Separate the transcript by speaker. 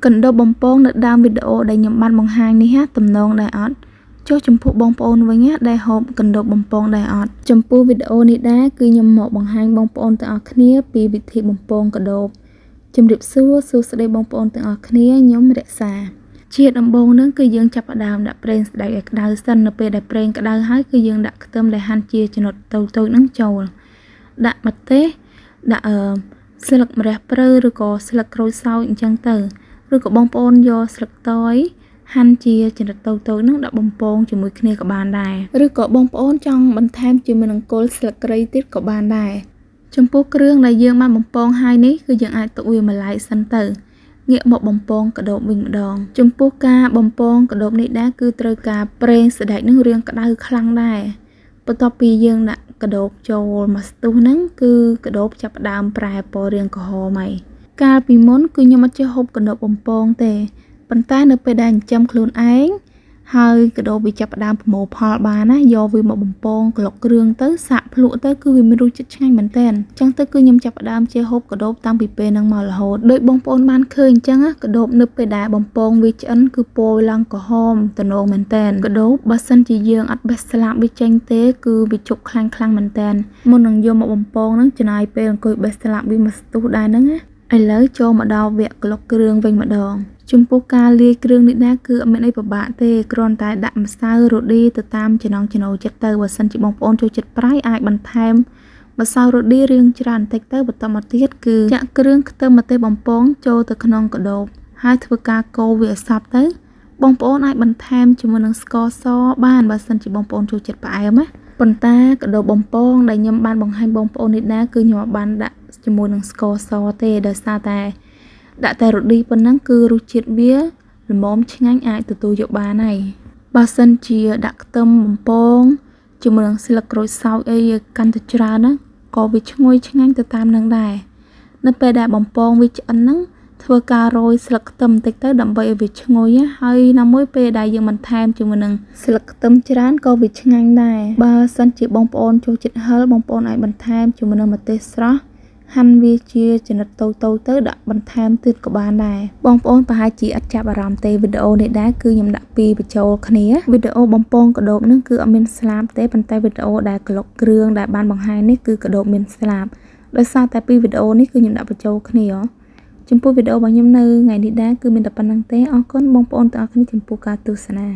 Speaker 1: កណ្ដោបំពងនៅដើមវីដេអូដែលខ្ញុំបានបង្ហាញនេះទំនងដែរអត់ចុះចំពោះបងប្អូនវិញដែលហូបកណ្ដោបំពងដែរអត់ចំពោះវីដេអូនេះដែរគឺខ្ញុំមកបង្ហាញបងប្អូនទាំងអស់គ្នាពីវិធីបំពងកណ្ដោជំរាបសួស្តីបងប្អូនទាំងអស់គ្នាខ្ញុំរក្សាជាដំបូងនឹងគឺយើងចាប់ផ្ដើមដាក់ប្រេងស្តេចឲ្យក្តៅសិននៅពេលដែលប្រេងក្តៅហើយគឺយើងដាក់ខ្ទឹមដែលហាន់ជាចំណិតតូចៗនឹងចូលដាក់ម្ទេសដាក់ស្លឹកម្រះព្រៅឬក៏ស្លឹកក្រូចសើចអញ្ចឹងទៅឬក៏បងប្អូនយកស្លឹកតើយហាន់ជាចំណិតតូចៗនឹងដាក់បំពងជាមួយគ្នាក៏បានដែរឬក៏បងប្អូនចង់បន្ថែមជាមួយនឹងគល់ស្លឹកគ្រៃទៀតក៏បានដែរចំពោះគ្រឿងដែលយើងបានបំពងហើយនេះគឺយើងអាចទុកវាមួយឡែកសិនទៅងាកមកបំពងកដោបវិញម្ដងចំពោះការបំពងកដោបនេះដែរគឺត្រូវការប្រេងស្តេចនឹងរាងក្តៅខ្លាំងដែរបន្ទាប់ពីយើងដាក់កដោបចូលមកស្ទុះហ្នឹងគឺកដោបចាប់ផ្ដើមប្រែពណ៌រាងក្រហមហើយកាលពីមុនគឺខ្ញុំអត់ចេះហូបកដោបបំពងទេប៉ុន្តែនៅពេលដែលចិញ្ចឹមខ្លួនឯងហើយកដោបវាចាប់ផ្ដើមប្រមូលផលបានណាយកវាមកបំពងក្លុកគ្រឿងទៅសាក់ភ្លក់ទៅគឺវាមានរសជាតិឆ្ងាញ់មែនតើអញ្ចឹងទៅគឺខ្ញុំចាប់ផ្ដើមចេះហូបកដោបតាំងពីពេលហ្នឹងមករហូតដោយបងប្អូនបានឃើញអញ្ចឹងកដោបនៅពេលដែលបំពងវាឆ្អិនគឺពណ៌ឡើងក្រហមត្នោមមែនតើកដោបបើសិនជាយើងអត់បេះស្លាបវាចេញទេគឺវាជុកខ្លាំងមែនតើមុននឹងយកមកបំពងហ្នឹងចំណាយពេលអង្គុយបេះស្លាបវាមកស្ទុះដែរហ្នឹងណាឥឡូវចូលមកដល់វគ្គក្លុកគ្រឿងវិញម្ដងចំពោះការលាយគ្រឿងនេះដែរគឺអត់មានអីពិបាកទេគ្រាន់តែដាក់ម្សៅរ៉ូឌីទៅតាមចំណង់ចំណូលចិត្តទៅបើសិនជាបងប្អូនចូលចិត្តប្រៃអាចបន្ថែមម្សៅរ៉ូឌីរាងច្រើនបន្តិចទៅបន្តមកទៀតគឺចាក់គ្រឿងខ្ទឹមម្ទេសបំពងចូលទៅក្នុងកដោបហើយធ្វើការកូរវាឲ្យសព្វទៅបងប្អូនអាចបន្ថែមជាមួយនឹងស្ករសបានបើសិនជាបងប្អូនចូលចិត្តផ្អែមណាប៉ុន្តែកដោបបំពងដែលខ្ញុំបានបង្ហាញបងប្អូននេះដែរគឺខ្ញុំបានដាក់ជាមួយនឹងស្ករសទេដោយសារតែដាក់តែរ៉ូឌីប៉ុណ្ណឹងគឺរសជាតិវាល្មមឆ្ងាញ់អាចទទួលយកបានហើយបើសិនជាដាក់ខ្ទឹមបំពងជាមួយនឹងស្លឹកក្រូចសើចអីកាន់តែច្រើនណាក៏វាឈ្ងុយឆ្ងាញ់ទៅតាមនឹងដែរនៅពេលដែលបំពងវាឆ្អិនហ្នឹងធ្វើការរោយស្លឹកខ្ទឹមបន្តិចទៅដើម្បីឲ្យវាឈ្ងុយហើយណាមួយពេលដែលយើងបន្ថែមជាមួយនឹងស្លឹកខ្ទឹមច្រើនក៏វាឆ្ងាញ់ដែរបើសិនជាបងប្អូនចូលចិត្តហឹរបងប្អូនអាចបន្ថែមជាមួយនឹងម្ទេសស្រស់ហាន់វាជាចំណិតតូចទៅដាក់បន្ថែមទៀតក៏បានដែរបងប្អូនប្រហែលជាអត់ចាប់អារម្មណ៍ទេវីដេអូនេះដែរគឺខ្ញុំដាក់ពីរបញ្ចូលគ្នាវីដេអូបំពងកដោបនឹងគឺអត់មានស្លាបទេប៉ុន្តែវីដេអូដែលក្លុកគ្រឿងដែលបានបង្ហាញនេះគឺកដោបមានស្លាបដោយសារតែពីរវីដេអូនេះគឺខ្ញុំដាក់បញ្ចូលគ្នាចំពោះវីដេអូរបស់ខ្ញុំនៅថ្ងៃនេះដែរគឺមានតែប៉ុណ្្នឹងទេអរគុណបងប្អូនទាំងអស់គ្នាចំពោះការទស្សនា